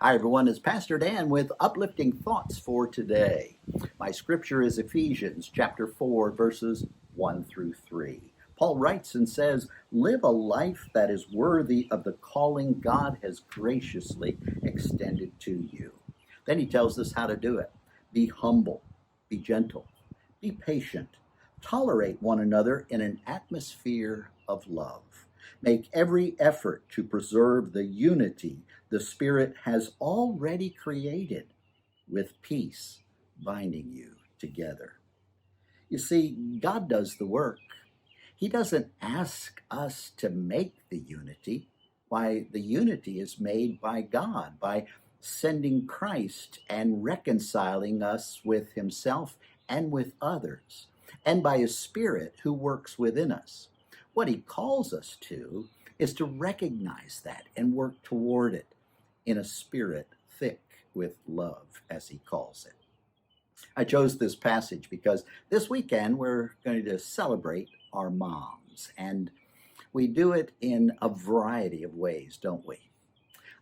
Hi, everyone. It's Pastor Dan with uplifting thoughts for today. My scripture is Ephesians chapter 4, verses 1 through 3. Paul writes and says, "Live a life that is worthy of the calling God has graciously extended to you." Then he tells us how to do it. Be humble, be gentle, be patient, tolerate one another in an atmosphere of love. Make every effort to preserve the unity the Spirit has already created, with peace binding you together. You see, God does the work. He doesn't ask us to make the unity. Why, the unity is made by God, by sending Christ and reconciling us with Himself and with others, and by His Spirit who works within us. What He calls us to is to recognize that and work toward it in a spirit thick with love, as He calls it. I chose this passage because this weekend we're going to celebrate our moms, and we do it in a variety of ways, don't we?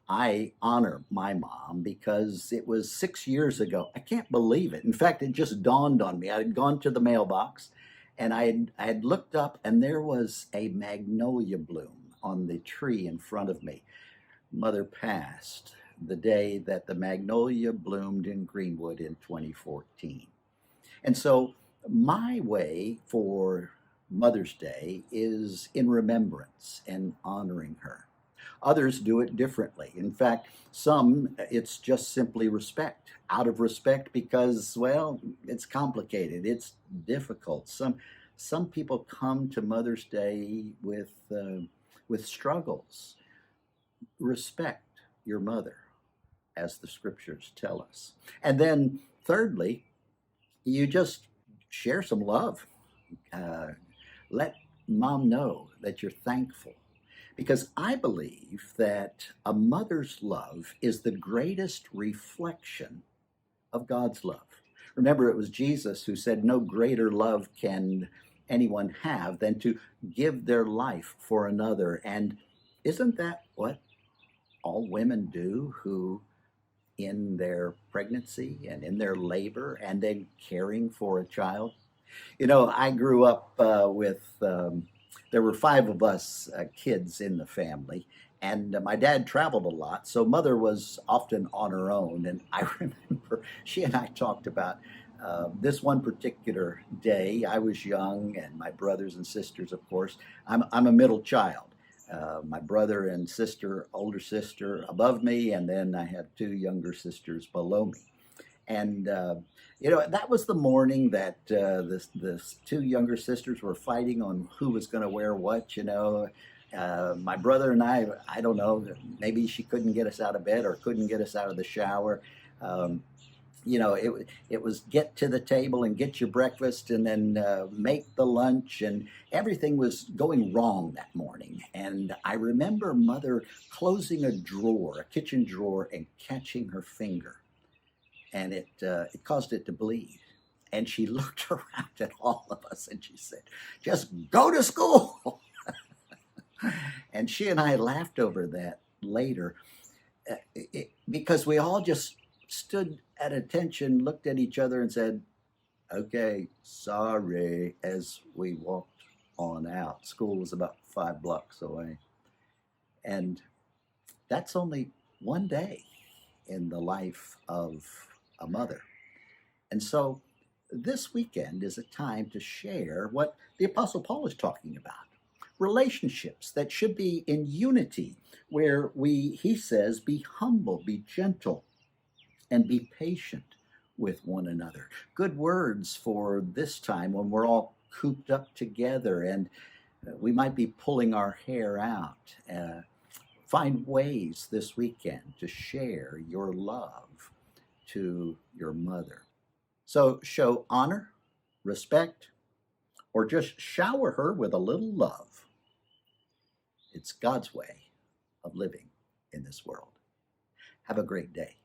I honor my mom because it was 6 years ago. I can't believe it. In fact, it just dawned on me. I had gone to the mailbox and I had looked up, and there was a magnolia bloom on the tree in front of me. Mother passed the day that the magnolia bloomed in Greenwood in 2014. And so my way for Mother's Day is in remembrance and honoring her. Others do it differently. In fact, some it's just simply respect, out of respect because, well, it's complicated, it's difficult. Some people come to Mother's Day with struggles. Respect your mother, as the scriptures tell us. And then, thirdly, you just share some love. Uh, Let mom know that you're thankful. Because I believe that a mother's love is the greatest reflection of God's love. Remember, it was Jesus who said, "No greater love can anyone have than to give their life for another." And isn't that what all women do who, in their pregnancy and in their labor and then caring for a child? I grew up there were five of us kids in the family, and my dad traveled a lot, so mother was often on her own. And I remember she and I talked about this one particular day. I was young, and my brothers and sisters, of course. I'm a middle child. My brother and sister, older sister, above me, and then I have two younger sisters below me. And that was the morning that this two younger sisters were fighting on who was going to wear what. My brother and I don't know, maybe she couldn't get us out of bed or couldn't get us out of the shower. Um, it was get to the table and get your breakfast and then make the lunch, and everything was going wrong that morning. And I remember mother closing a kitchen drawer, and catching her finger, and it caused it to bleed. And she looked around at all of us and she said, "Just go to school." And she and I laughed over that later, because we all just stood at attention, looked at each other, and said, "Okay, sorry," as we walked on out. School was about 5 blocks away. And that's only one day in the life of a mother. And so this weekend is a time to share what the Apostle Paul is talking about. Relationships that should be in unity, where he says, be humble, be gentle, and be patient with one another. Good words for this time when we're all cooped up together and we might be pulling our hair out. Find ways this weekend to share your love to your mother. So show honor, respect, or just shower her with a little love. It's God's way of living in this world. Have a great day.